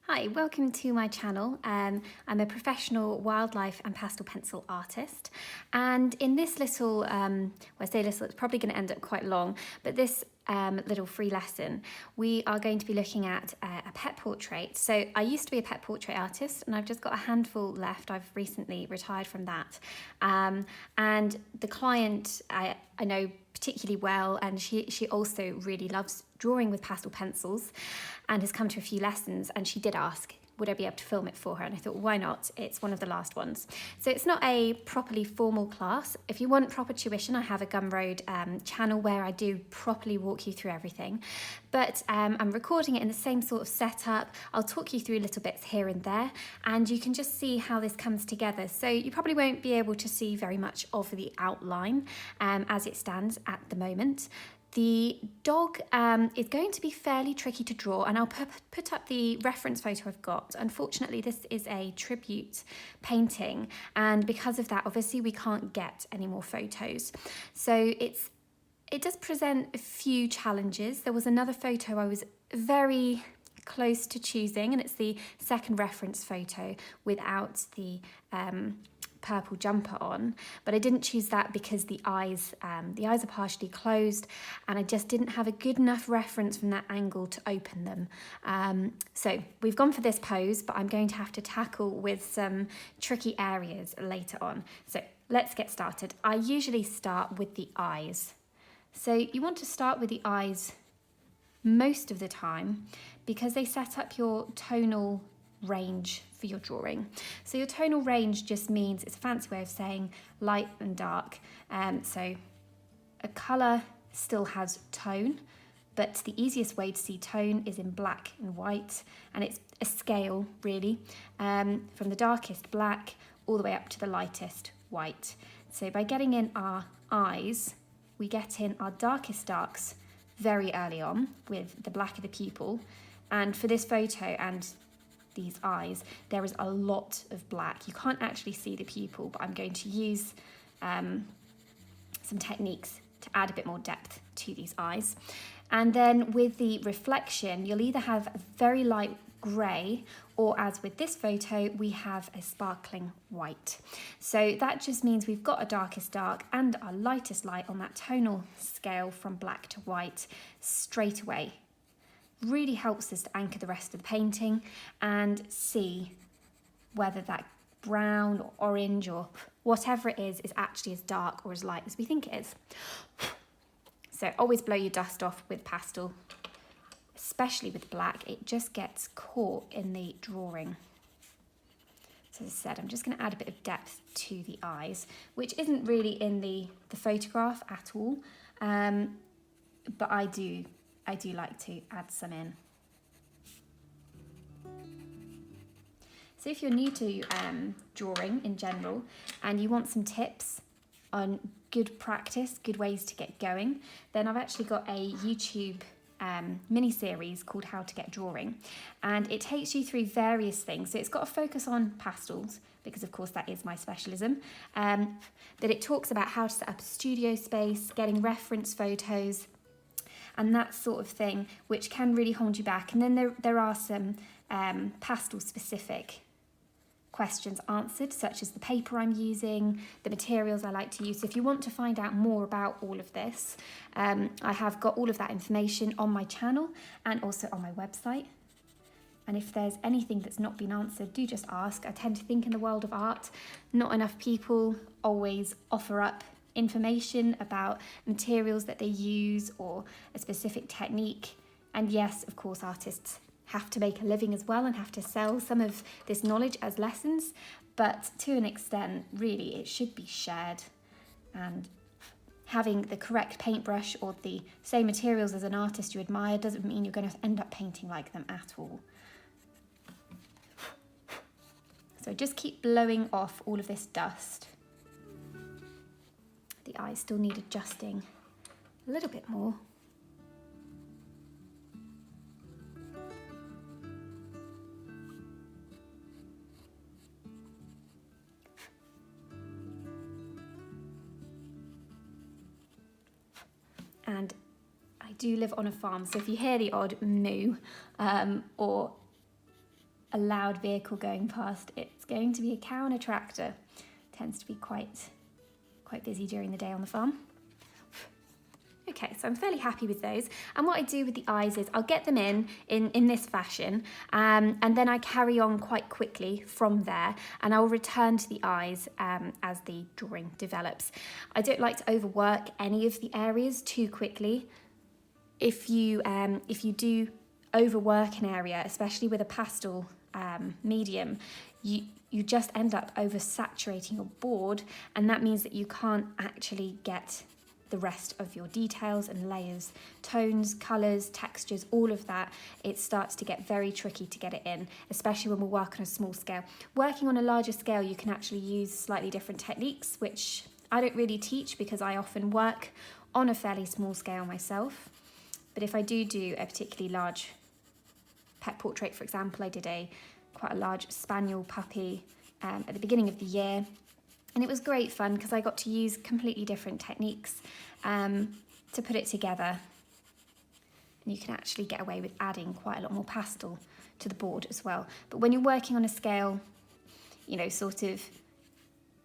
Hi, welcome to my channel. I'm a professional wildlife and pastel pencil artist, and in this little, well, I say little, it's probably going to end up quite long, but this little free lesson, we are going to be looking at a pet portrait. So I used to be a pet portrait artist, and I've just got a handful left. I've recently retired from that, and the client I know particularly well, and she also really loves drawing with pastel pencils and has come to a few lessons, and she did ask would I be able to film it for her, and I thought why not, it's one of the last ones. So it's not a properly formal class. If you want proper tuition, I have a Gumroad channel where I do properly walk you through everything, but I'm recording it in the same sort of setup. I'll talk you through little bits here and there, and you can just see how this comes together. So you probably won't be able to see very much of the outline as it stands at the moment. The dog is going to be fairly tricky to draw, and I'll put up the reference photo I've got. Unfortunately, this is a tribute painting, and because of that, obviously we can't get any more photos. So it does present a few challenges. There was another photo I was very close to choosing, and it's the second reference photo without the purple jumper on, but I didn't choose that because the eyes are partially closed, and I just didn't have a good enough reference from that angle to open them. So we've gone for this pose, but I'm going to have to tackle with some tricky areas later on. So let's get started. I usually start with the eyes. So you want to start with the eyes most of the time because they set up your tonal range for your drawing. So your tonal range just means, it's a fancy way of saying light and dark. So a colour still has tone, but the easiest way to see tone is in black and white, and it's a scale really, from the darkest black all the way up to the lightest white. So by getting in our eyes, we get in our darkest darks very early on with the black of the pupil, and for this photo and these eyes, there is a lot of black. You can't actually see the pupil, but I'm going to use some techniques to add a bit more depth to these eyes. And then with the reflection, you'll either have a very light grey, or as with this photo, we have a sparkling white. So that just means we've got a darkest dark and our lightest light on that tonal scale from black to white straight away. Really helps us to anchor the rest of the painting and see whether that brown or orange or whatever it is actually as dark or as light as we think it is. So always blow your dust off with pastel, especially with black. It just gets caught in the drawing. So as I said, I'm just going to add a bit of depth to the eyes, which isn't really in the photograph at all, but I do like to add some in. So if you're new to drawing in general and you want some tips on good practice, good ways to get going, then I've actually got a YouTube mini-series called How to Get Drawing, and it takes you through various things. So it's got a focus on pastels because of course that is my specialism, that it talks about how to set up a studio space, getting reference photos, and that sort of thing, which can really hold you back. And then there are some pastel specific questions answered, such as the paper I'm using, the materials I like to use. So if you want to find out more about all of this, I have got all of that information on my channel and also on my website. And if there's anything that's not been answered, do just ask. I tend to think in the world of art, not enough people always offer up information about materials that they use or a specific technique. And yes, of course, artists have to make a living as well and have to sell some of this knowledge as lessons, but to an extent, really, it should be shared. And having the correct paintbrush or the same materials as an artist you admire doesn't mean you're going to end up painting like them at all. So just keep blowing off all of this dust. The eyes still need adjusting a little bit more. And I do live on a farm, so if you hear the odd moo or a loud vehicle going past, it's going to be a cow and a tractor. Tends to be quite busy during the day on the farm. Okay, so I'm fairly happy with those. And what I do with the eyes is I'll get them in this fashion, and then I carry on quite quickly from there, and I'll return to the eyes as the drawing develops. I don't like to overwork any of the areas too quickly. If you do overwork an area, especially with a pastel medium, you just end up oversaturating your board, and that means that you can't actually get the rest of your details and layers, tones, colours, textures, all of that. It starts to get very tricky to get it in, especially when we work on a small scale. Working on a larger scale, you can actually use slightly different techniques, which I don't really teach because I often work on a fairly small scale myself. But if I do a particularly large pet portrait, for example, I did quite a large spaniel puppy at the beginning of the year. And it was great fun because I got to use completely different techniques to put it together. And you can actually get away with adding quite a lot more pastel to the board as well. But when you're working on a scale, sort of,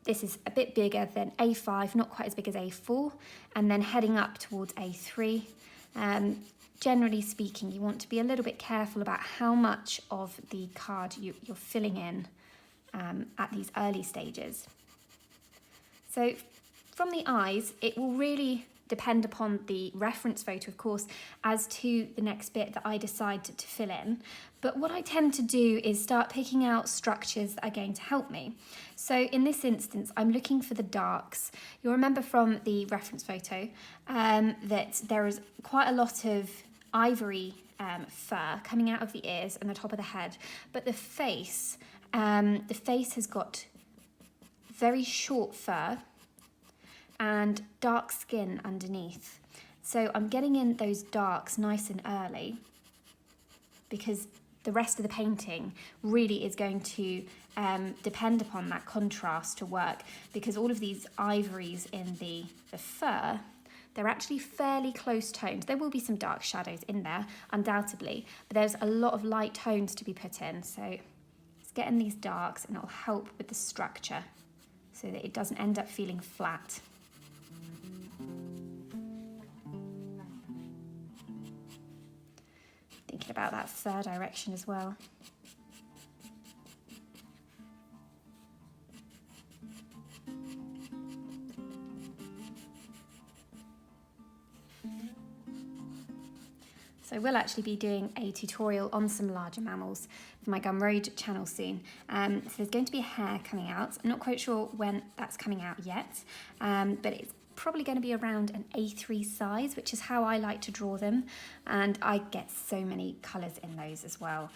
this is a bit bigger than A5, not quite as big as A4, and then heading up towards A3. Generally speaking, you want to be a little bit careful about how much of the card you're filling in at these early stages. So from the eyes, it will really depend upon the reference photo, of course, as to the next bit that I decide to fill in. But what I tend to do is start picking out structures that are going to help me. So in this instance, I'm looking for the darks. You'll remember from the reference photo that there is quite a lot of ivory fur coming out of the ears and the top of the head, but the face has got very short fur and dark skin underneath. So I'm getting in those darks nice and early because the rest of the painting really is going to depend upon that contrast to work, because all of these ivories in the fur, they're actually fairly close toned. There will be some dark shadows in there, undoubtedly, but there's a lot of light tones to be put in. So let's get in these darks and it'll help with the structure so that it doesn't end up feeling flat. Thinking about that fur direction as well. So we'll actually be doing a tutorial on some larger mammals for my Gumroad channel soon. So there's going to be a hare coming out. I'm not quite sure when that's coming out yet, but it's probably going to be around an A3 size, which is how I like to draw them. And I get so many colours in those as well.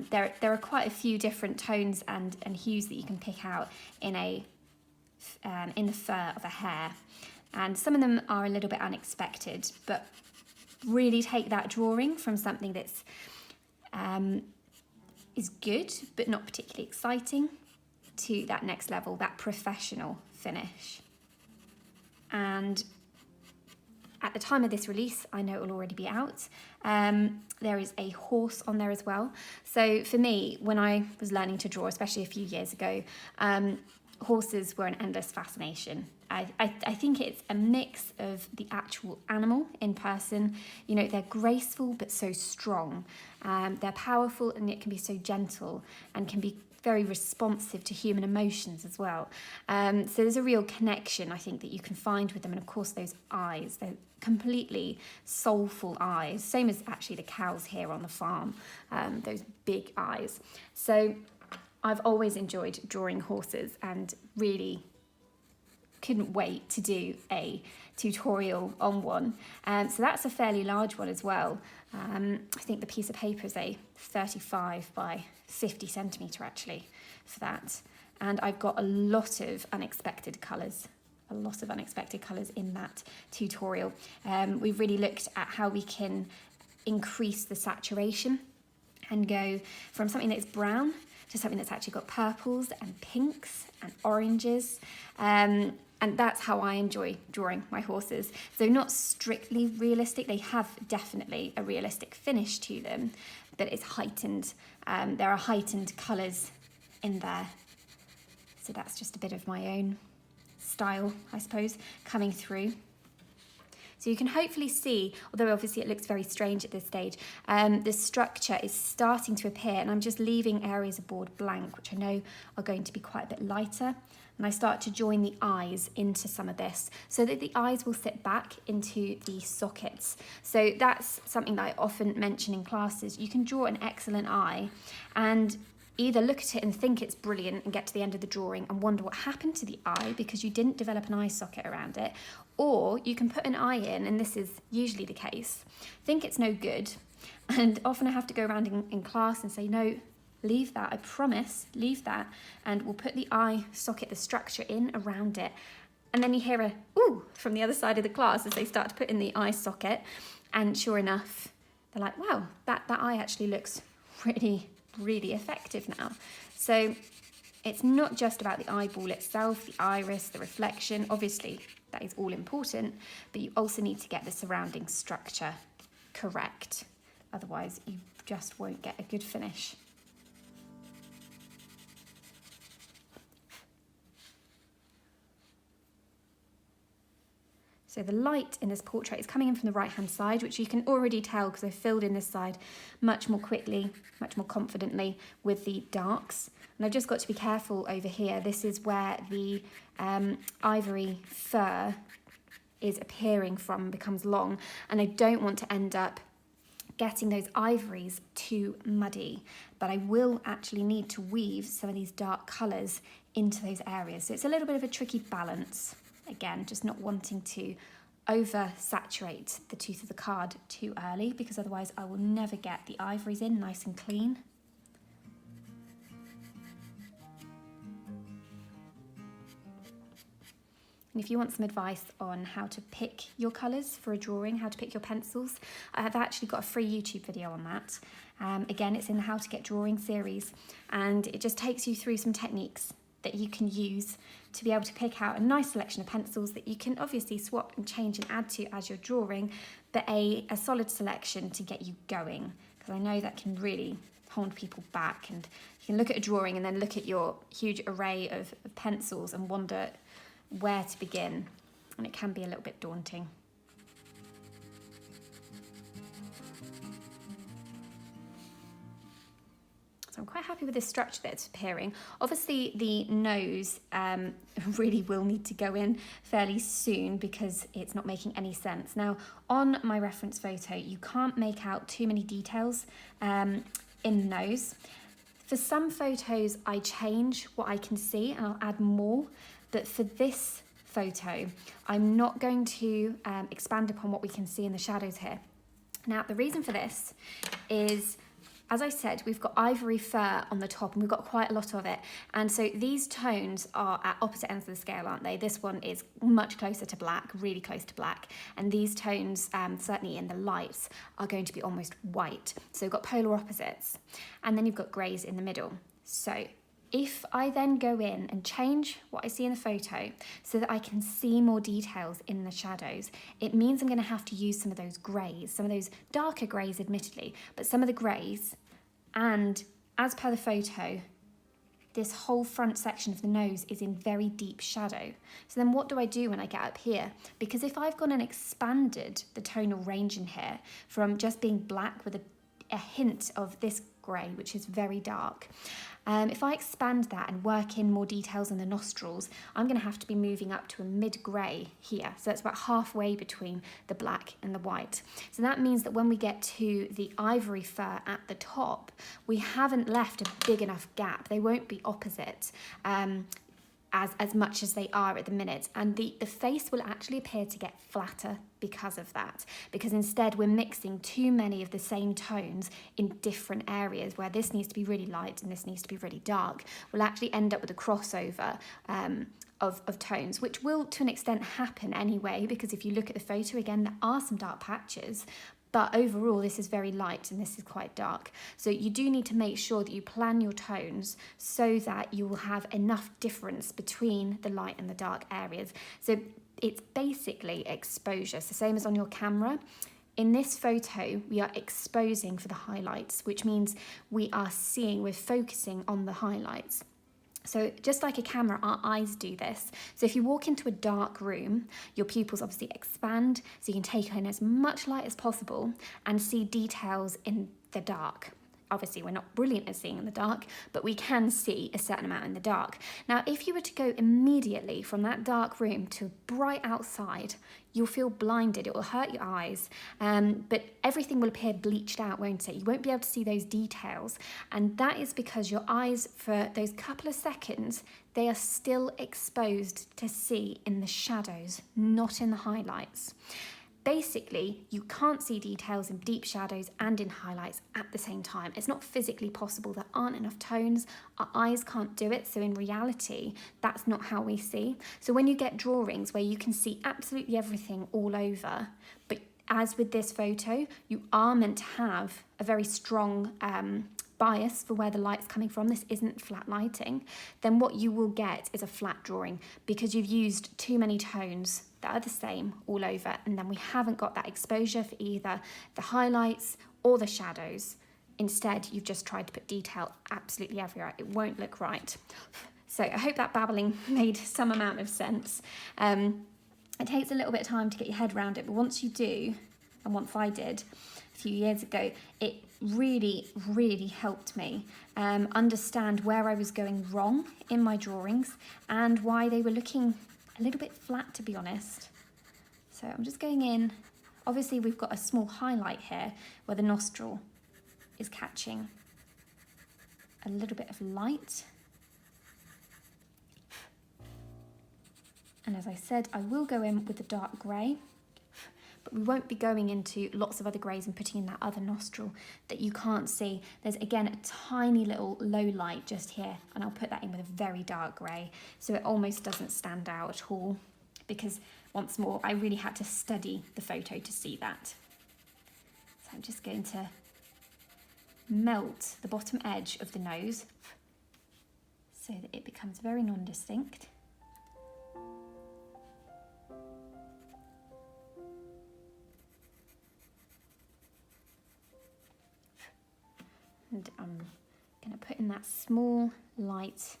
There are quite a few different tones and hues that you can pick out in the fur of a hare. And some of them are a little bit unexpected, but really take that drawing from something that's is good but not particularly exciting to that next level, that professional finish. And at the time of this release, I know it will already be out. There is a horse on there as well. So for me, when I was learning to draw, especially a few years ago, horses were an endless fascination. I think it's a mix of the actual animal in person. They're graceful but so strong. They're powerful and yet can be so gentle and can be very responsive to human emotions as well. So there's a real connection, I think, that you can find with them. And of course, those eyes, they're completely soulful eyes, same as actually the cows here on the farm, those big eyes. So I've always enjoyed drawing horses and really couldn't wait to do a tutorial on one. So that's a fairly large one as well. I think the piece of paper is a 35 by 50 centimetre actually for that. And I've got a lot of unexpected colours in that tutorial. We've really looked at how we can increase the saturation and go from something that's brown to something that's actually got purples and pinks and oranges. And that's how I enjoy drawing my horses. So not strictly realistic, they have definitely a realistic finish to them, but it's heightened. There are heightened colours in there. So that's just a bit of my own style, I suppose, coming through. So you can hopefully see, although obviously it looks very strange at this stage, the structure is starting to appear, and I'm just leaving areas of board blank, which I know are going to be quite a bit lighter. And I start to join the eyes into some of this so that the eyes will sit back into the sockets. So that's something that I often mention in classes. You can draw an excellent eye and either look at it and think it's brilliant and get to the end of the drawing and wonder what happened to the eye because you didn't develop an eye socket around it, or you can put an eye in, and this is usually the case, think it's no good, and often I have to go around in class and say, no, leave that, I promise, leave that, and we'll put the eye socket, the structure in around it. And then you hear a ooh from the other side of the class as they start to put in the eye socket, and sure enough, they're like, wow, that eye actually looks really effective now. So it's not just about the eyeball itself, the iris, the reflection, obviously that is all important, but you also need to get the surrounding structure correct. Otherwise you just won't get a good finish. So the light in this portrait is coming in from the right-hand side, which you can already tell because I filled in this side much more quickly, much more confidently with the darks. And I've just got to be careful over here. This is where the ivory fur is appearing from, becomes long, and I don't want to end up getting those ivories too muddy, but I will actually need to weave some of these dark colours into those areas. So it's a little bit of a tricky balance. Again, just not wanting to over-saturate the tooth of the card too early, because otherwise I will never get the ivories in nice and clean. And if you want some advice on how to pick your colours for a drawing, how to pick your pencils, I have actually got a free YouTube video on that. Again, it's in the How to Get Drawing series, and it just takes you through some techniques that you can use to be able to pick out a nice selection of pencils that you can obviously swap and change and add to as you're drawing, but a solid selection to get you going, because I know that can really hold people back, and you can look at a drawing and then look at your huge array of pencils and wonder where to begin, and it can be a little bit daunting. So I'm quite happy with this structure that's appearing. Obviously the nose really will need to go in fairly soon because it's not making any sense. Now on my reference photo you can't make out too many details in the nose. For some photos I change what I can see and I'll add more, but for this photo I'm not going to expand upon what we can see in the shadows here. Now the reason for this is, as I said, we've got ivory fur on the top and we've got quite a lot of it. And so these tones are at opposite ends of the scale, aren't they? This one is much closer to black, really close to black. And these tones, certainly in the lights, are going to be almost white. So we've got polar opposites. And then you've got greys in the middle. So if I then go in and change what I see in the photo so that I can see more details in the shadows, it means I'm going to have to use some of those greys, some of those darker greys admittedly, but some of the greys. And as per the photo, this whole front section of the nose is in very deep shadow. So then what do I do when I get up here? Because if I've gone and expanded the tonal range in here from just being black with a hint of this grey, which is very dark, if I expand that and work in more details in the nostrils, I'm going to have to be moving up to a mid-grey here. So it's about halfway between the black and the white. So that means that when we get to the ivory fur at the top, we haven't left a big enough gap. They won't be opposite as much as they are at the minute. And the face will actually appear to get flatter because of that, because instead we're mixing too many of the same tones in different areas where this needs to be really light and this needs to be really dark. We'll actually end up with a crossover of tones, which will to an extent happen anyway, because if you look at the photo again, there are some dark patches, But overall, this is very light and this is quite dark. So you do need to make sure that you plan your tones so that you will have enough difference between the light and the dark areas. So it's basically exposure. So same as on your camera. In this photo, we are exposing for the highlights, which means we're focusing on the highlights. So just like a camera, our eyes do this. So if you walk into a dark room, your pupils obviously expand, so you can take in as much light as possible and see details in the dark. Obviously, we're not brilliant at seeing in the dark, but we can see a certain amount in the dark. Now, if you were to go immediately from that dark room to bright outside, you'll feel blinded. It will hurt your eyes, but everything will appear bleached out, won't it? You won't be able to see those details. And that is because your eyes, for those couple of seconds, they are still exposed to see in the shadows, not in the highlights. Basically, you can't see details in deep shadows and in highlights at the same time. It's not physically possible. There aren't enough tones. Our eyes can't do it. So in reality, that's not how we see. So when you get drawings where you can see absolutely everything all over, but as with this photo, you are meant to have a very strong bias for where the light's coming from. This isn't flat lighting. Then what you will get is a flat drawing because you've used too many tones that are the same all over, and then we haven't got that exposure for either the highlights or the shadows. Instead, you've just tried to put detail absolutely everywhere. It won't look right. So I hope that babbling made some amount of sense. It takes a little bit of time to get your head around it, but once you do, and once I did a few years ago, it really, really helped me understand where I was going wrong in my drawings and why they were looking a little bit flat, to be honest. So I'm just going in. Obviously, we've got a small highlight here where the nostril is catching a little bit of light. And as I said, I will go in with the dark grey, but we won't be going into lots of other greys and putting in that other nostril that you can't see. There's again a tiny little low light just here, and I'll put that in with a very dark grey, so it almost doesn't stand out at all, because once more, I really had to study the photo to see that. So I'm just going to melt the bottom edge of the nose so that it becomes very non-distinct. And I'm going to put in that small light,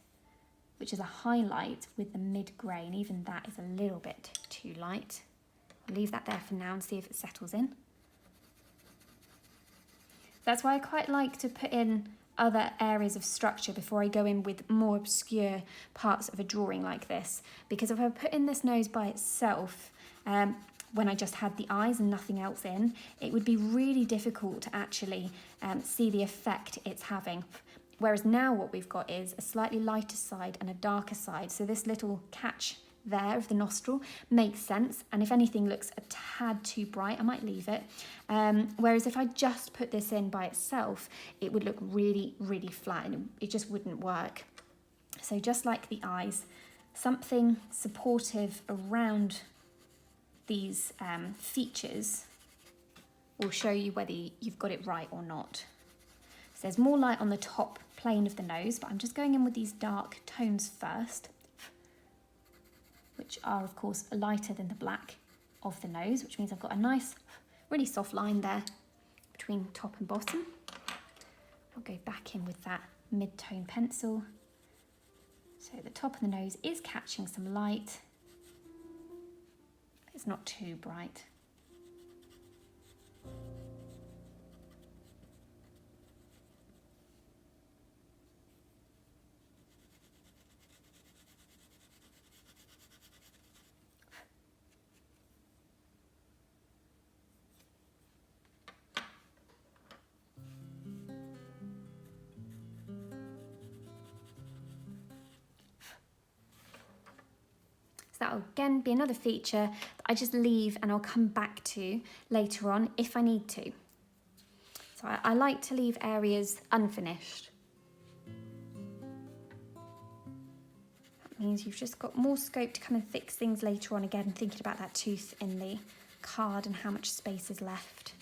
which is a highlight with the mid-grey, and even that is a little bit too light. I'll leave that there for now and see if it settles in. That's why I quite like to put in other areas of structure before I go in with more obscure parts of a drawing like this, because if I put in this nose by itself, when I just had the eyes and nothing else in, it would be really difficult to actually see the effect it's having. Whereas now what we've got is a slightly lighter side and a darker side. So this little catch there of the nostril makes sense. And if anything looks a tad too bright, I might leave it. Whereas if I just put this in by itself, it would look really, really flat and it just wouldn't work. So just like the eyes, something supportive around these features will show you whether you've got it right or not. So there's more light on the top plane of the nose, but I'm just going in with these dark tones first, which are of course lighter than the black of the nose, which means I've got a nice, really soft line there between top and bottom. I'll go back in with that mid-tone pencil. So the top of the nose is catching some light. It's not too bright. That'll again be another feature that I just leave and I'll come back to later on if I need to. So I like to leave areas unfinished. That means you've just got more scope to come and fix things later on, again thinking about that tooth in the card and how much space is left.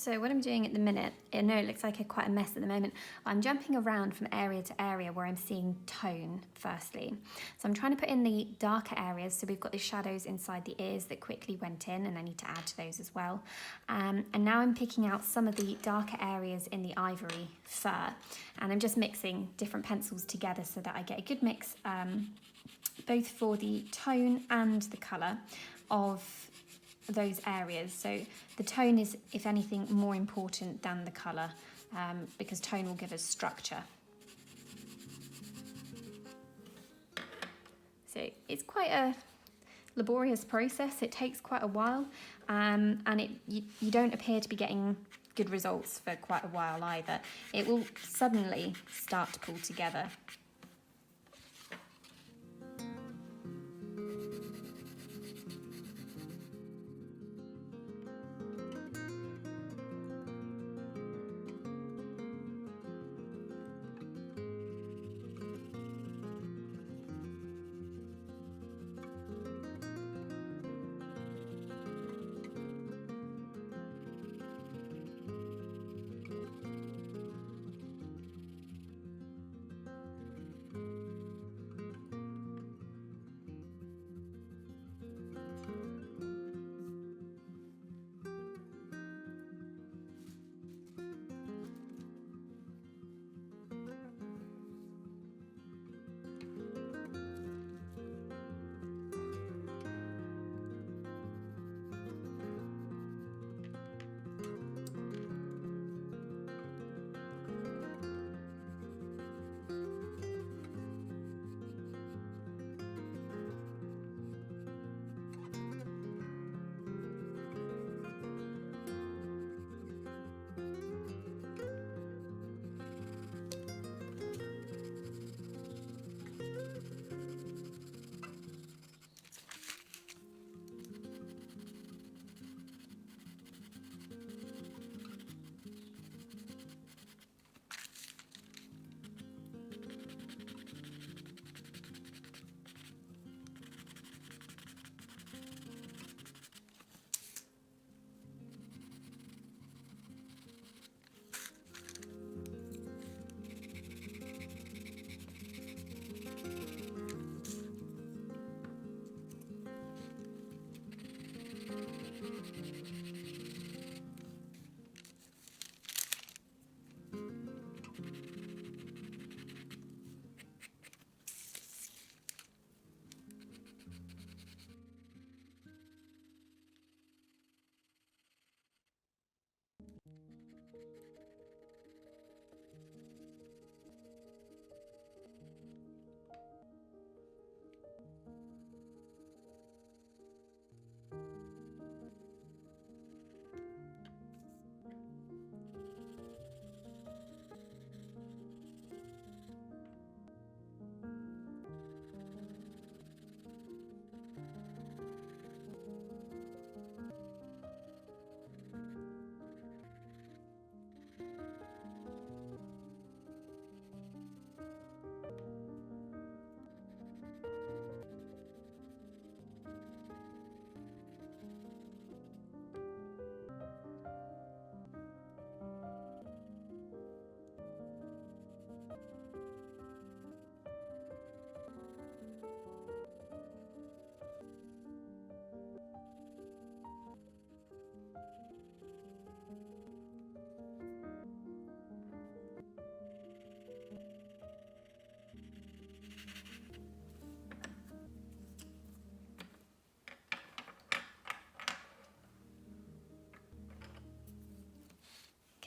So what I'm doing at the minute, I know it looks like quite a mess at the moment, I'm jumping around from area to area where I'm seeing tone firstly. So I'm trying to put in the darker areas, so we've got the shadows inside the ears that quickly went in, and I need to add to those as well. And now I'm picking out some of the darker areas in the ivory fur, and I'm just mixing different pencils together so that I get a good mix, both for the tone and the colour of those areas. So the tone is, if anything, more important than the colour, because tone will give us structure. So it's quite a laborious process. It takes quite a while, and you don't appear to be getting good results for quite a while either. It will suddenly start to pull together.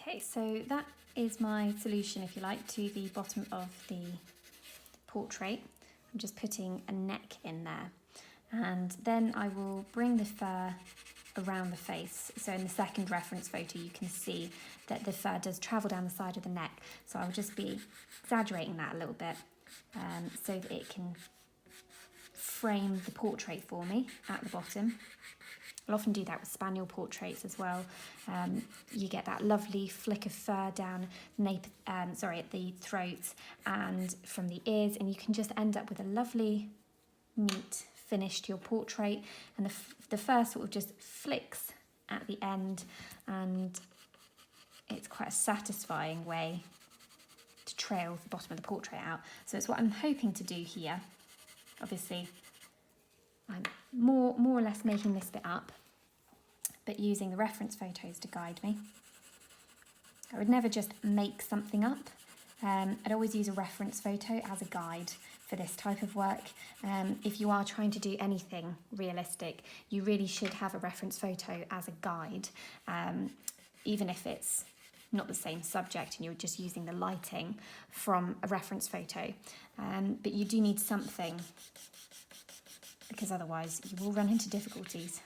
Okay, so that is my solution, if you like, to the bottom of the portrait. I'm just putting a neck in there, and then I will bring the fur around the face. So in the second reference photo you can see that the fur does travel down the side of the neck, so I'll just be exaggerating that a little bit, so that it can frame the portrait for me at the bottom. I'll often do that with spaniel portraits as well. You get that lovely flick of fur down at the throat and from the ears, and you can just end up with a lovely, neat finish to your portrait. And the fur sort of just flicks at the end, and it's quite a satisfying way to trail the bottom of the portrait out. So it's what I'm hoping to do here. Obviously, I'm more or less making this bit up, but using the reference photos to guide me. I would never just make something up. I'd always use a reference photo as a guide for this type of work. If you are trying to do anything realistic, you really should have a reference photo as a guide, even if it's not the same subject and you're just using the lighting from a reference photo. But you do need something, because otherwise you will run into difficulties.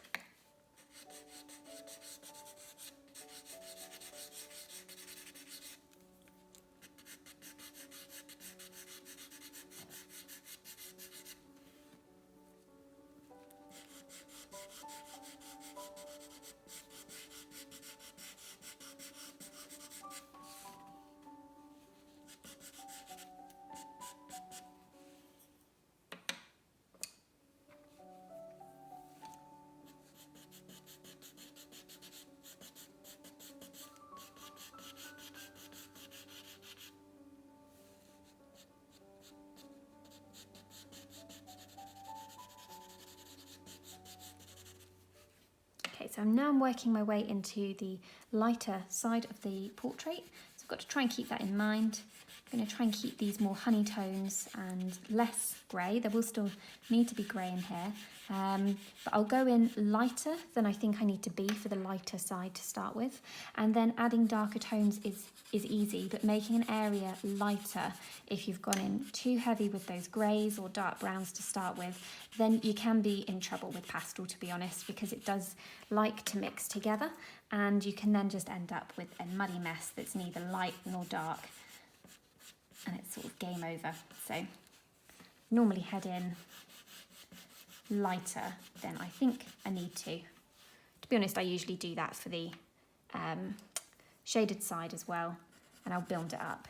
Okay, so I'm working my way into the lighter side of the portrait. So I've got to try and keep that in mind. I'm going to try and keep these more honey tones and less grey. There will still need to be grey in here, but I'll go in lighter than I think I need to be for the lighter side to start with. And then adding darker tones is easy, but making an area lighter, if you've gone in too heavy with those greys or dark browns to start with, then you can be in trouble with pastel, to be honest, because it does like to mix together, and you can then just end up with a muddy mess that's neither light nor dark, and it's sort of game over. So normally head in lighter than I think I need to. To be honest, I usually do that for the shaded side as well, and I'll build it up.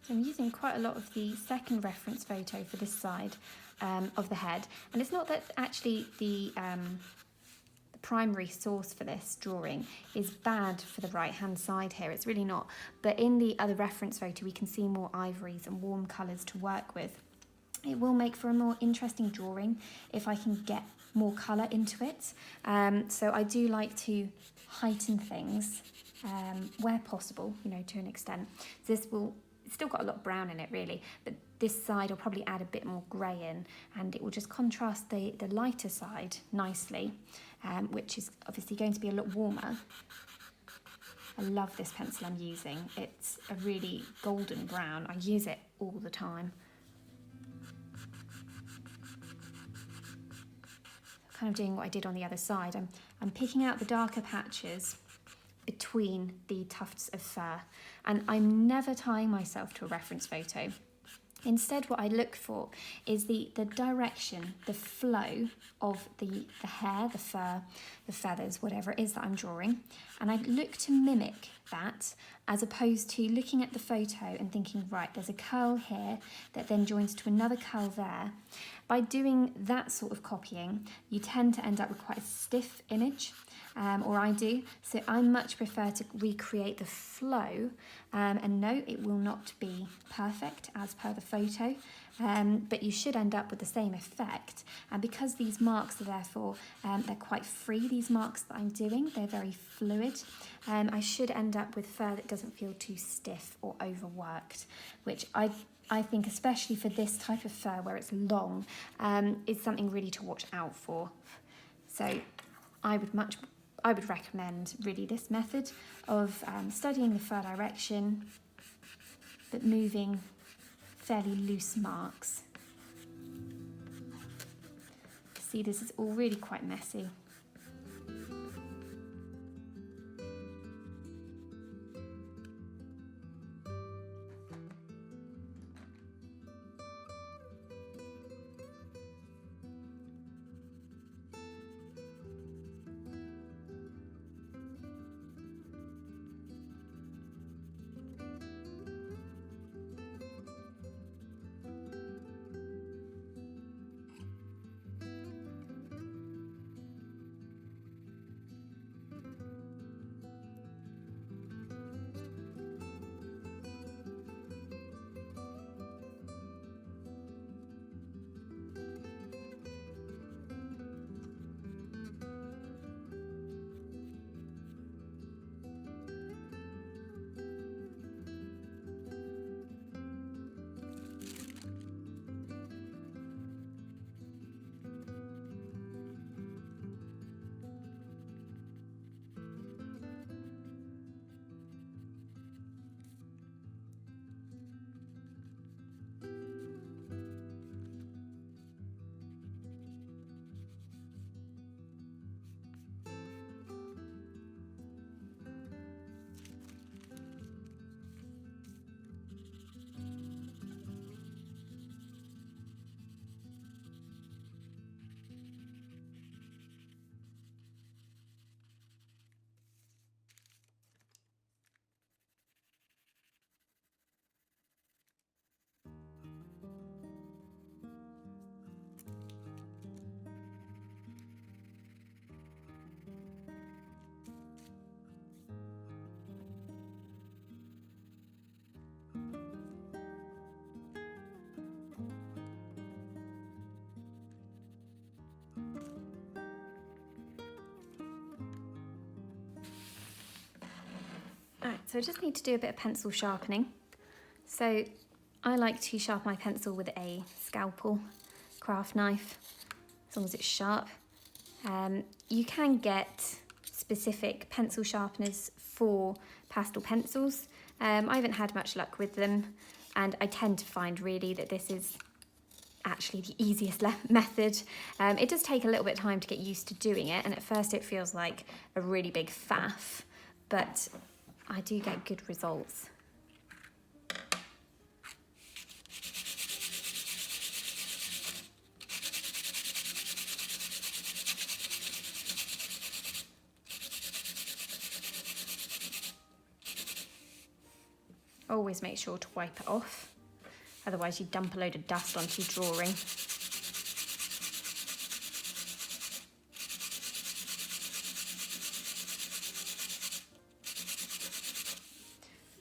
So I'm using quite a lot of the second reference photo for this side of the head, and it's not that actually the primary source for this drawing is bad for the right hand side here, it's really not, but in the other reference photo we can see more ivories and warm colours to work with. It will make for a more interesting drawing if I can get more colour into it, so I do like to heighten things where possible, you know, to an extent. This will, it's still got a lot of brown in it really, but this side I'll probably add a bit more grey in, and it will just contrast the lighter side nicely, which is obviously going to be a lot warmer. I love this pencil I'm using. It's a really golden brown. I use it all the time. Kind of doing what I did on the other side. I'm picking out the darker patches between the tufts of fur. And I'm never tying myself to a reference photo. Instead, what I look for is the direction, the flow of the hair, the fur, the feathers, whatever it is that I'm drawing. And I look to mimic that, as opposed to looking at the photo and thinking, right, there's a curl here that then joins to another curl there. By doing that sort of copying, you tend to end up with quite a stiff image, or I do. So I much prefer to recreate the flow, and no, it will not be perfect as per the photo, but you should end up with the same effect. And because these marks are therefore, they're quite free, these marks that I'm doing, they're very fluid, I should end up with fur that doesn't feel too stiff or overworked, which I think, especially for this type of fur where it's long, is something really to watch out for. So I would recommend really this method of studying the fur direction, but moving fairly loose marks. See, this is all really quite messy. Alright, so I just need to do a bit of pencil sharpening. So I like to sharpen my pencil with a scalpel, craft knife, as long as it's sharp. You can get specific pencil sharpeners for pastel pencils. I haven't had much luck with them, and I tend to find really that this is actually the easiest method. It does take a little bit of time to get used to doing it, and at first it feels like a really big faff, but I do get good results. Always make sure to wipe it off, otherwise you dump a load of dust onto your drawing.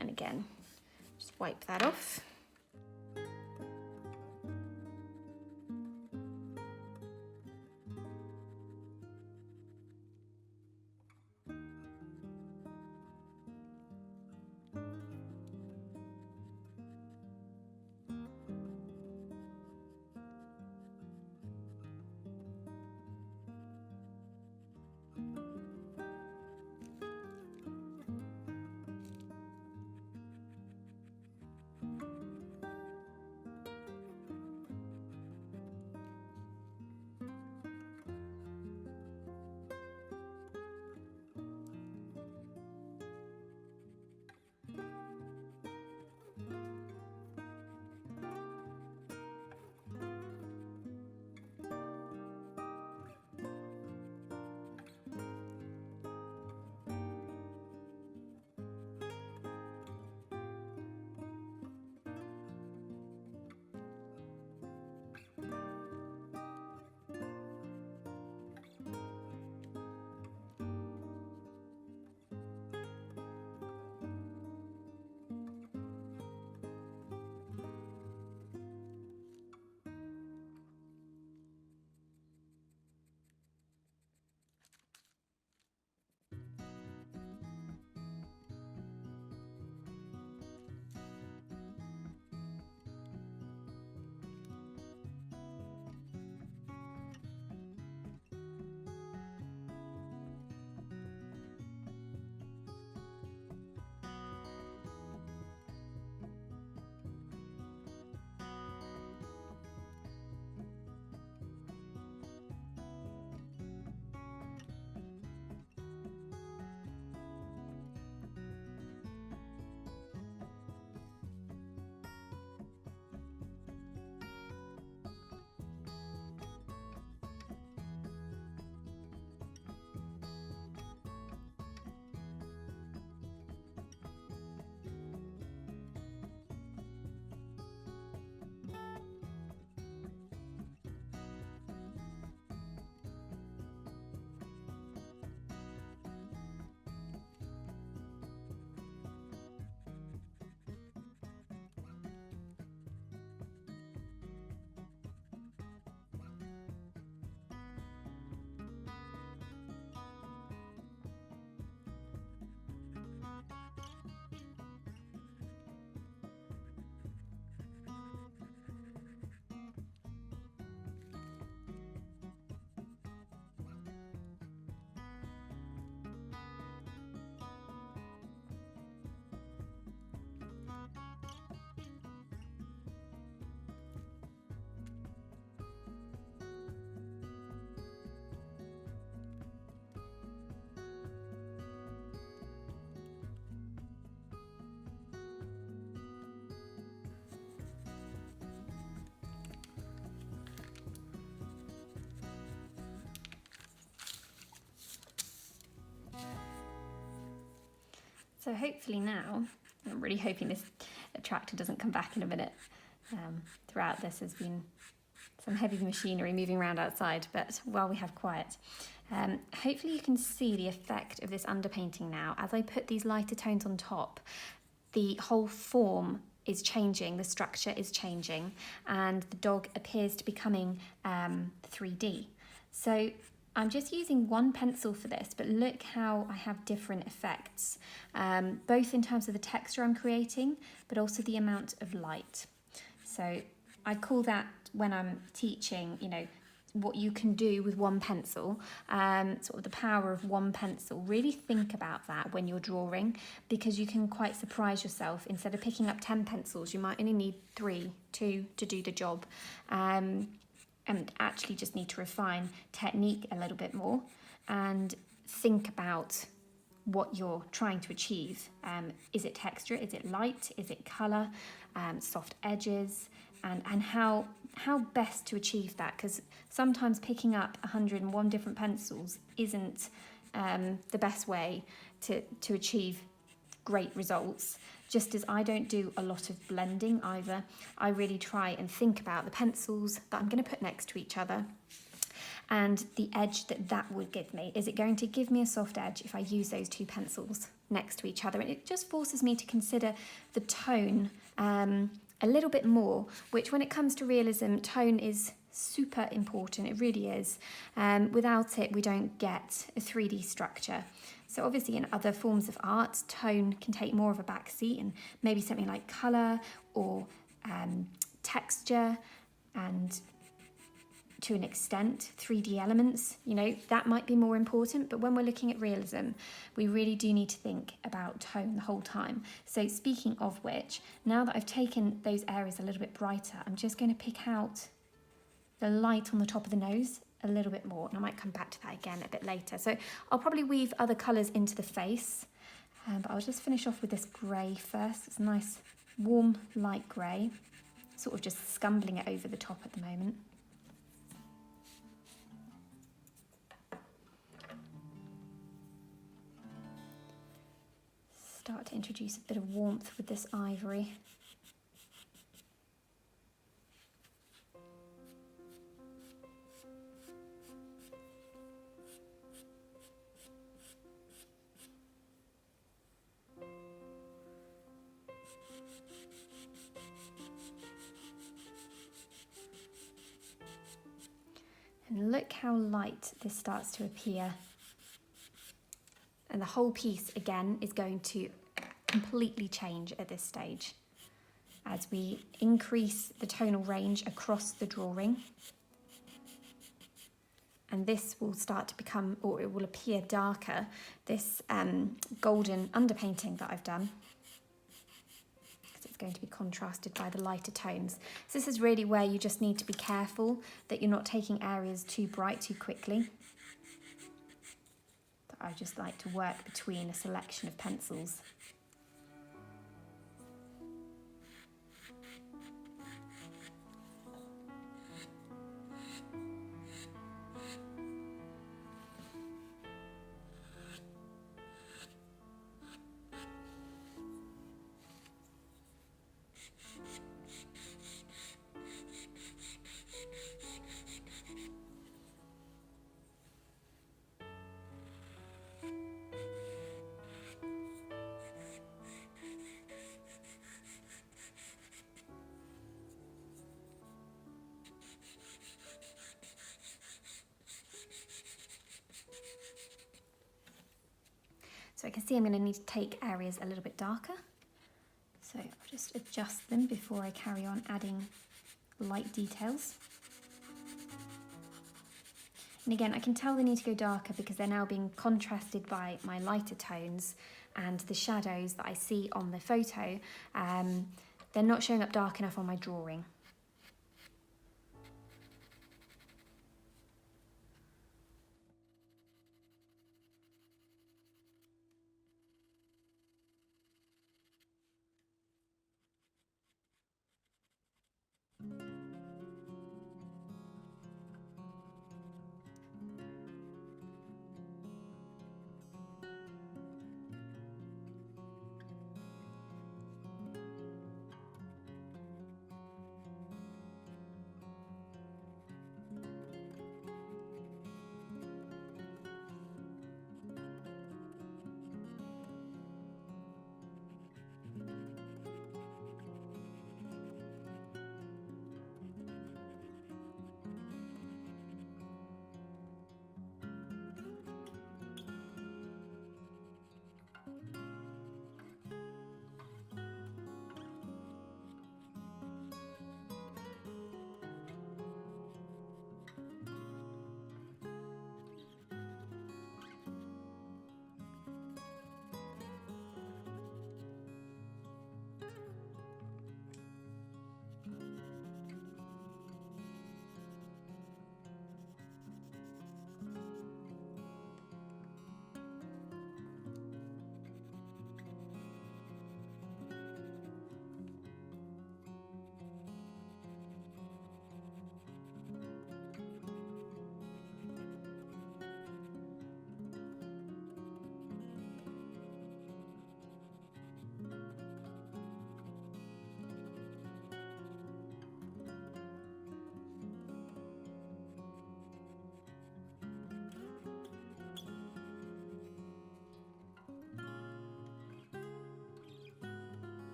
And again, just wipe that off. So hopefully now, I'm really hoping this tractor doesn't come back in a minute. Throughout this has been some heavy machinery moving around outside, but while we have quiet, hopefully you can see the effect of this underpainting now. As I put these lighter tones on top, the whole form is changing, the structure is changing, and the dog appears to be becoming 3D. So I'm just using one pencil for this, but look how I have different effects, both in terms of the texture I'm creating, but also the amount of light. So I call that, when I'm teaching, you know, what you can do with one pencil, sort of the power of one pencil. Really think about that when you're drawing, because you can quite surprise yourself. Instead of picking up 10 pencils, you might only need 2 to do the job, and actually just need to refine technique a little bit more and think about what you're trying to achieve. Is it texture? Is it light? Is it colour? Soft edges? And how best to achieve that, because sometimes picking up 101 different pencils isn't the best way to achieve great results. Just as I don't do a lot of blending either, I really try and think about the pencils that I'm going to put next to each other and the edge that would give me. Is it going to give me a soft edge if I use those 2 pencils next to each other? And it just forces me to consider the tone a little bit more, which when it comes to realism, tone is super important. It really is. Without it, we don't get a 3D structure. So obviously in other forms of art, tone can take more of a backseat, and maybe something like colour or texture, and to an extent 3D elements, you know, that might be more important. But when we're looking at realism, we really do need to think about tone the whole time. So speaking of which, now that I've taken those areas a little bit brighter, I'm just going to pick out the light on the top of the nose a little bit more, and I might come back to that again a bit later. So I'll probably weave other colours into the face, but I'll just finish off with this grey first. It's a nice warm light grey, sort of just scumbling it over the top at the moment. Start to introduce a bit of warmth with this ivory. And look how light this starts to appear. And the whole piece, again, is going to completely change at this stage as we increase the tonal range across the drawing. And this will start to become, or it will appear darker, this golden underpainting that I've done, because it's going to be contrasted by the lighter tones. So this is really where you just need to be careful that you're not taking areas too bright too quickly. I just like to work between a selection of pencils. So I can see I'm going to need to take areas a little bit darker. So I'll just adjust them before I carry on adding light details. And again, I can tell they need to go darker because they're now being contrasted by my lighter tones, and the shadows that I see on the photo, they're not showing up dark enough on my drawing.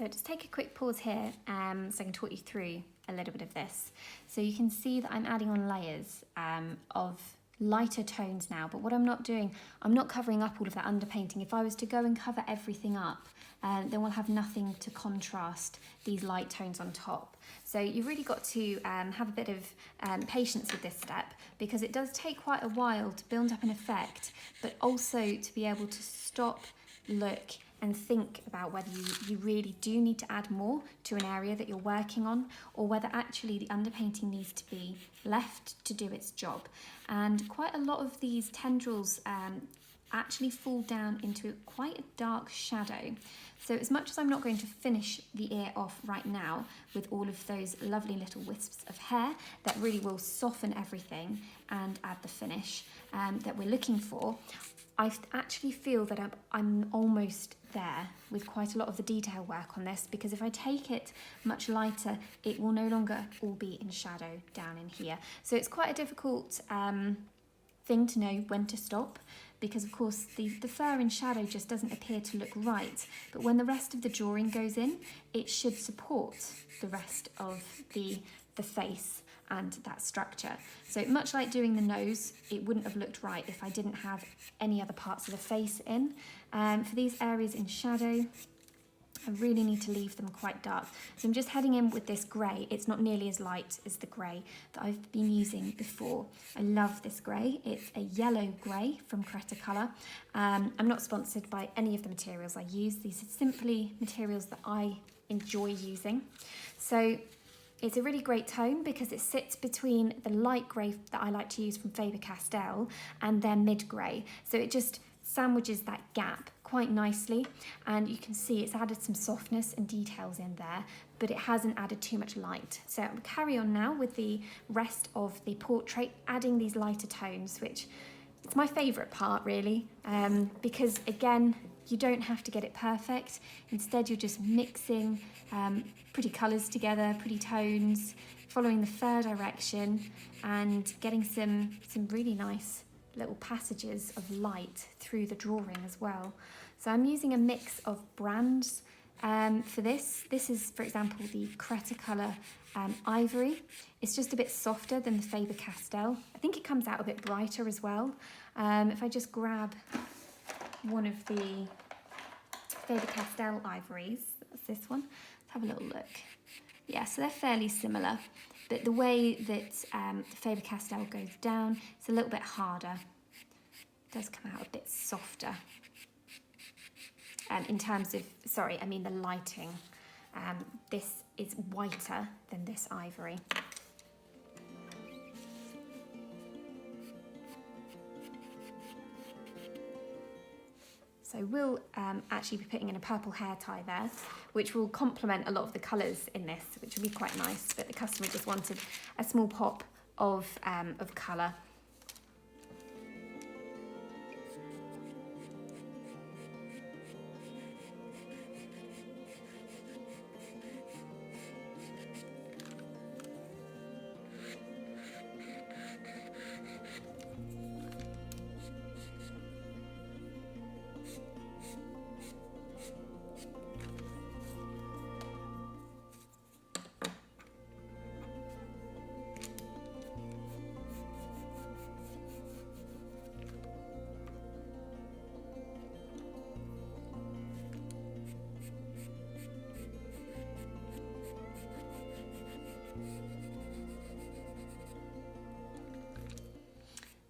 So just take a quick pause here so I can talk you through a little bit of this. So you can see that I'm adding on layers of lighter tones now, but what I'm not doing, I'm not covering up all of that underpainting. If I was to go and cover everything up, then we'll have nothing to contrast these light tones on top. So you've really got to have a bit of patience with this step, because it does take quite a while to build up an effect, but also to be able to stop, look, and think about whether you really do need to add more to an area that you're working on, or whether actually the underpainting needs to be left to do its job. And quite a lot of these tendrils actually fall down into quite a dark shadow. So as much as I'm not going to finish the ear off right now with all of those lovely little wisps of hair that really will soften everything and add the finish that we're looking for, I actually feel that I'm almost there with quite a lot of the detail work on this, because if I take it much lighter, it will no longer all be in shadow down in here. So it's quite a difficult thing to know when to stop, because of course the fur in shadow just doesn't appear to look right, but when the rest of the drawing goes in, it should support the rest of the face and that structure. So much like doing the nose, it wouldn't have looked right if I didn't have any other parts of the face in. For these areas in shadow, I really need to leave them quite dark. So I'm just heading in with this grey. It's not nearly as light as the grey that I've been using before. I love this grey. It's a yellow grey from Colour. I'm not sponsored by any of the materials I use. These are simply materials that I enjoy using. So it's a really great tone because it sits between the light grey that I like to use from Faber-Castell and their mid-grey. So it just sandwiches that gap quite nicely, and you can see it's added some softness and details in there, but it hasn't added too much light. So I'll carry on now with the rest of the portrait, adding these lighter tones, which it's my favourite part really, because again, you don't have to get it perfect. Instead, you're just mixing pretty colours together, pretty tones, following the fur direction, and getting some really nice little passages of light through the drawing as well. So I'm using a mix of brands for this. This is, for example, the Colour Ivory. It's just a bit softer than the Faber-Castell. I think it comes out a bit brighter as well. If I just grab one of the Faber-Castell ivories, that's this one. Let's have a little look. Yeah, so they're fairly similar, but the way that the Faber-Castell goes down, it's a little bit harder. It does come out a bit softer. In terms of, sorry, I mean the lighting. This is whiter than this ivory. So we'll actually be putting in a purple hair tie there, which will complement a lot of the colours in this, which will be quite nice, but the customer just wanted a small pop of colour.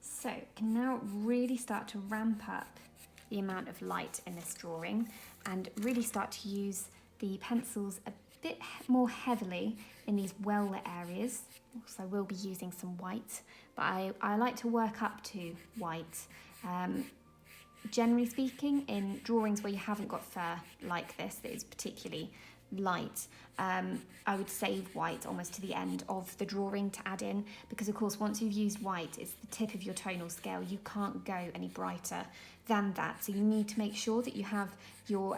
So I can now really start to ramp up the amount of light in this drawing and really start to use the pencils a bit more heavily in these well-lit areas. Also, I will be using some white, but I like to work up to white. Generally speaking, in drawings where you haven't got fur like this, that is particularly light, I would save white almost to the end of the drawing to add in, because of course once you've used white, it's the tip of your tonal scale. You can't go any brighter than that, so you need to make sure that you have your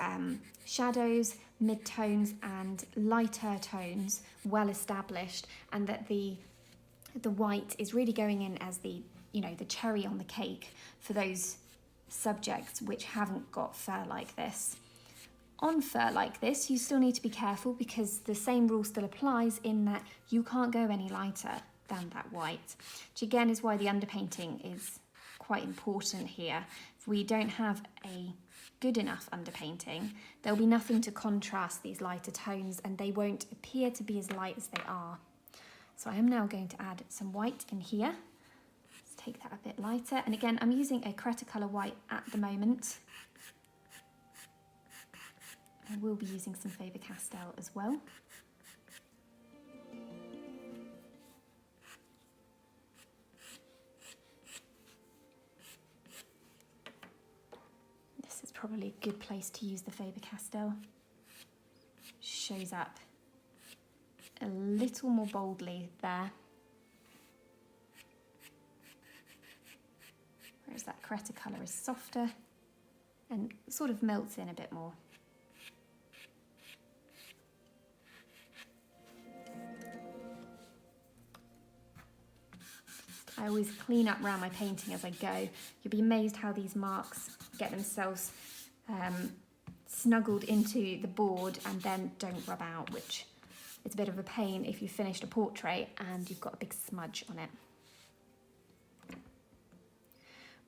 shadows, mid-tones and lighter tones well established, and that the white is really going in as the cherry on the cake for those subjects which haven't got fur like this. On fur like this, you still need to be careful because the same rule still applies in that you can't go any lighter than that white, which again is why the underpainting is quite important here. If we don't have a good enough underpainting, there'll be nothing to contrast these lighter tones and they won't appear to be as light as they are. So I am now going to add some white in here. Let's take that a bit lighter. And again, I'm using a Cretacolor white at the moment. I will be using some Faber-Castell as well. This is probably a good place to use the Faber-Castell. Shows up a little more boldly there. Whereas that Cretacolor is softer and sort of melts in a bit more. I always clean up around my painting as I go. You'll be amazed how these marks get themselves snuggled into the board and then don't rub out, which is a bit of a pain if you've finished a portrait and you've got a big smudge on it.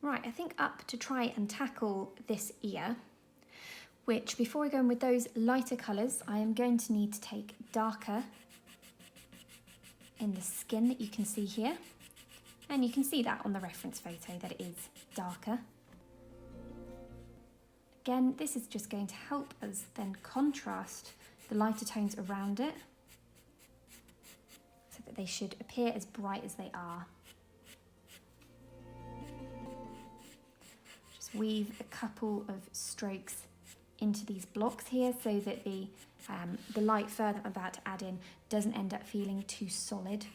Right, I think up to try and tackle this ear, which before I go in with those lighter colours, I am going to need to take darker in the skin that you can see here. And you can see that on the reference photo that it is darker. Again, this is just going to help us then contrast the lighter tones around it so that they should appear as bright as they are. Just weave a couple of strokes into these blocks here so that the light fur that I'm about to add in doesn't end up feeling too solid.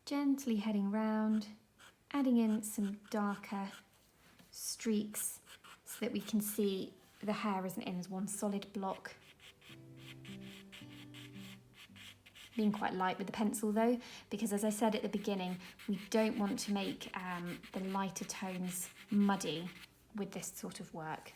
Gently heading round, adding in some darker streaks so that we can see the hair isn't in as one solid block. Being quite light with the pencil though, because as I said at the beginning, we don't want to make the lighter tones muddy with this sort of work.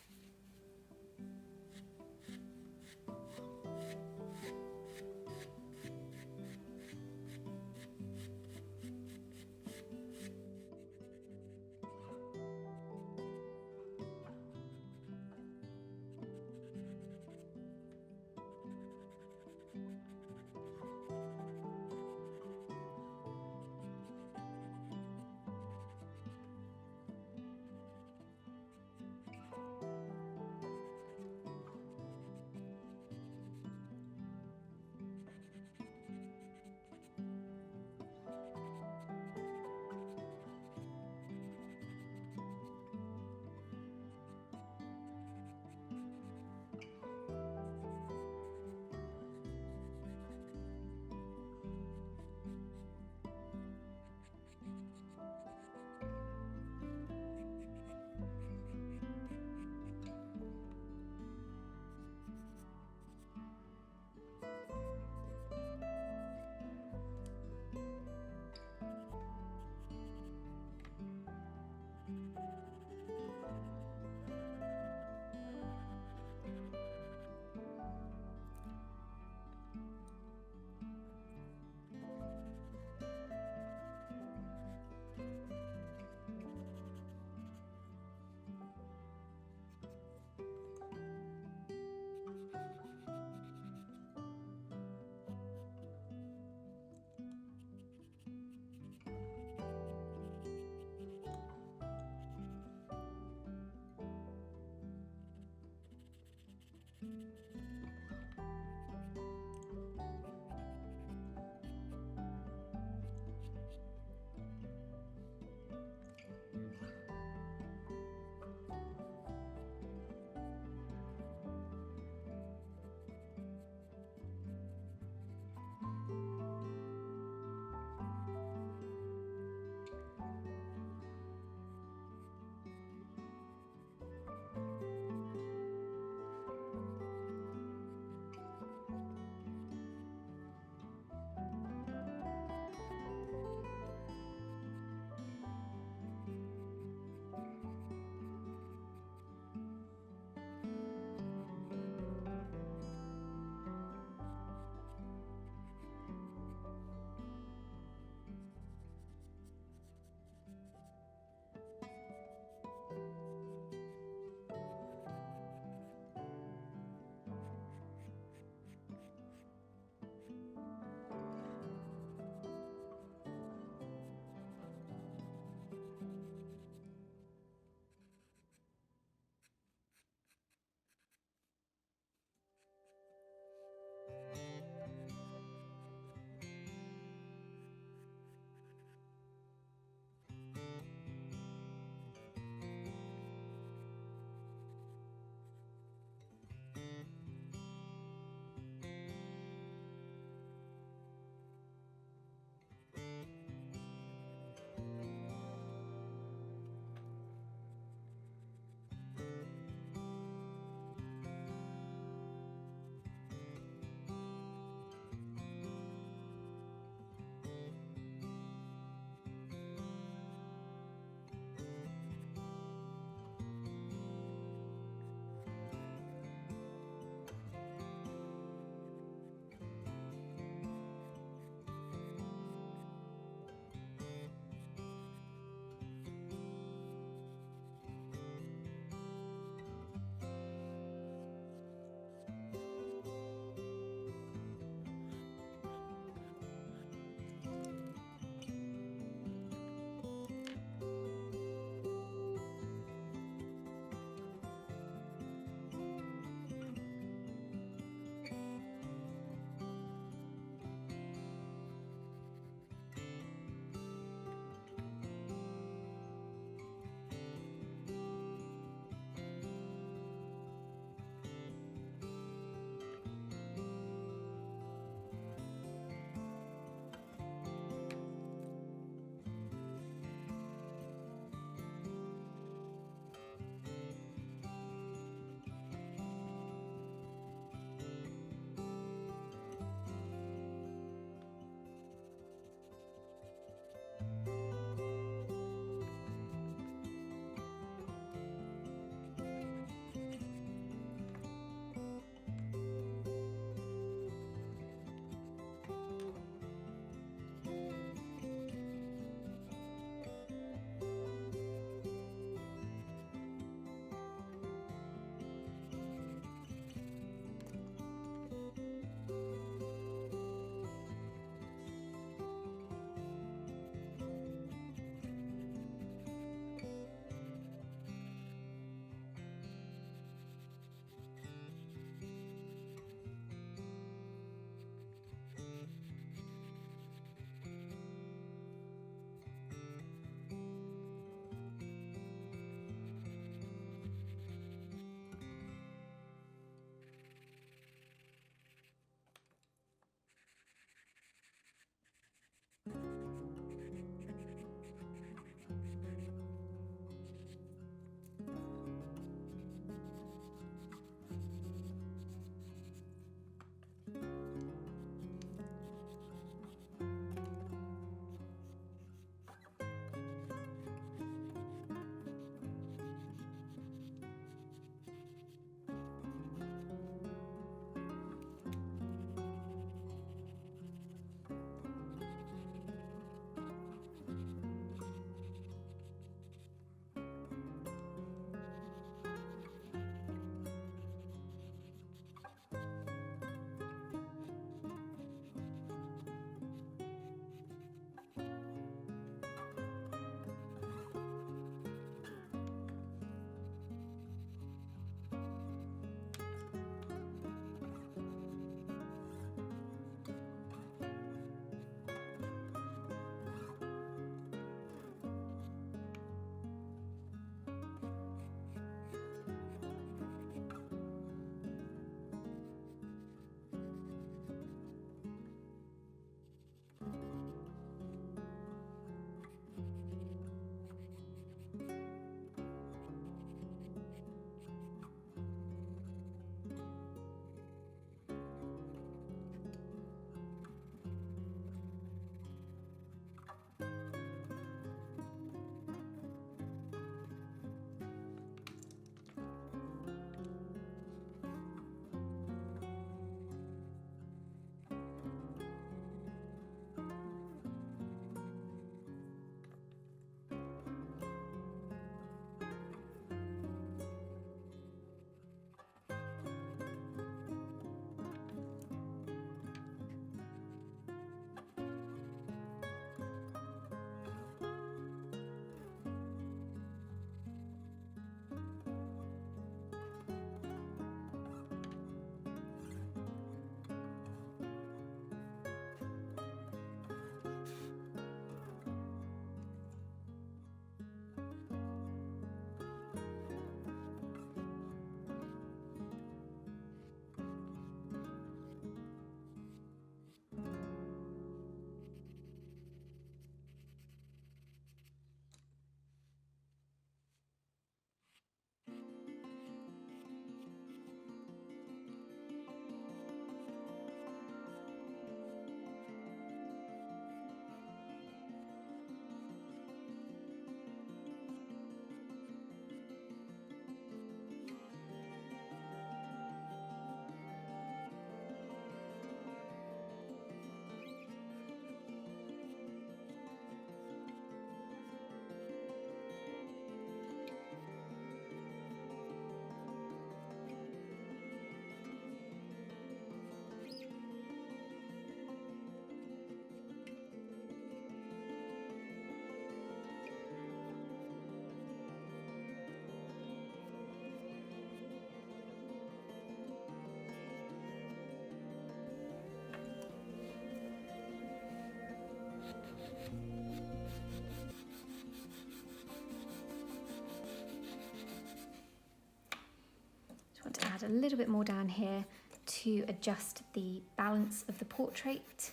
add a little bit more down here to adjust the balance of the portrait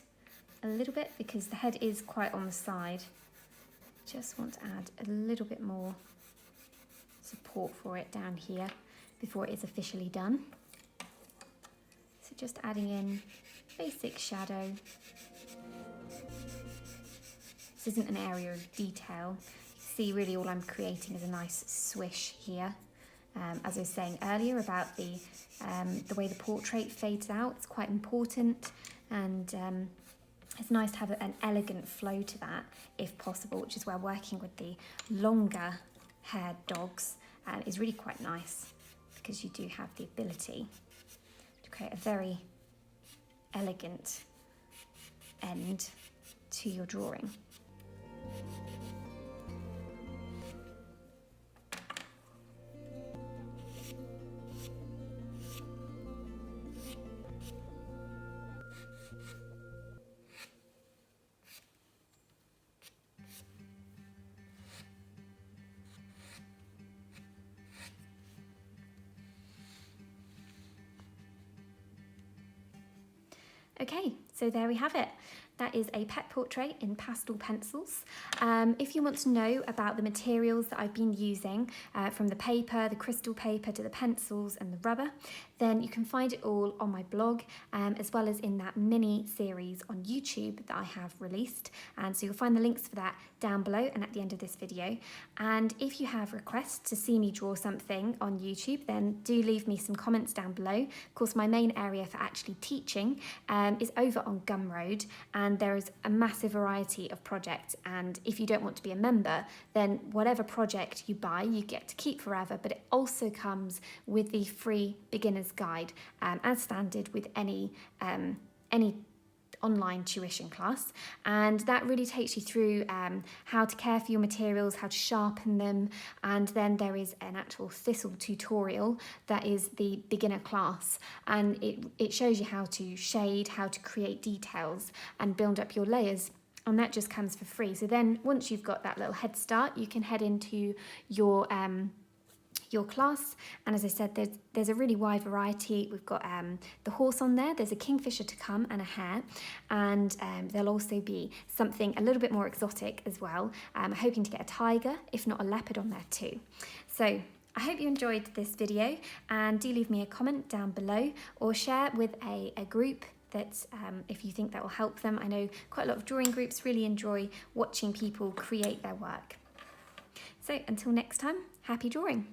a little bit, because the head is quite on the side. Just want to add a little bit more support for it down here before it is officially done. So just adding in basic shadow. This isn't an area of detail. You see really all I'm creating is a nice swish here. As I was saying earlier about the way the portrait fades out, it's quite important, and it's nice to have an elegant flow to that if possible, which is where working with the longer haired dogs is really quite nice, because you do have the ability to create a very elegant end to your drawing. Okay, so there we have it. That is a pet portrait in pastel pencils. If you want to know about the materials that I've been using, from the paper, the crystal paper, to the pencils and the rubber, then you can find it all on my blog, as well as in that mini series on YouTube that I have released. And so you'll find the links for that down below and at the end of this video. And if you have requests to see me draw something on YouTube, then do leave me some comments down below. Of course, my main area for actually teaching is over on Gumroad, and there is a massive variety of projects. And if you don't want to be a member, then whatever project you buy, you get to keep forever, but it also comes with the free beginner's guide, as standard with any online tuition class, and that really takes you through how to care for your materials, how to sharpen them, and then there is an actual thistle tutorial that is the beginner class, and it shows you how to shade, how to create details and build up your layers, and that just comes for free. So then once you've got that little head start, you can head into your class, and as I said, there's a really wide variety. We've got the horse on there, there's a kingfisher to come and a hare, and there'll also be something a little bit more exotic as well. I'm hoping to get a tiger, if not a leopard, on there too. So I hope you enjoyed this video, and do leave me a comment down below or share with a group that if you think that will help them. I know quite a lot of drawing groups really enjoy watching people create their work. So until next time, happy drawing.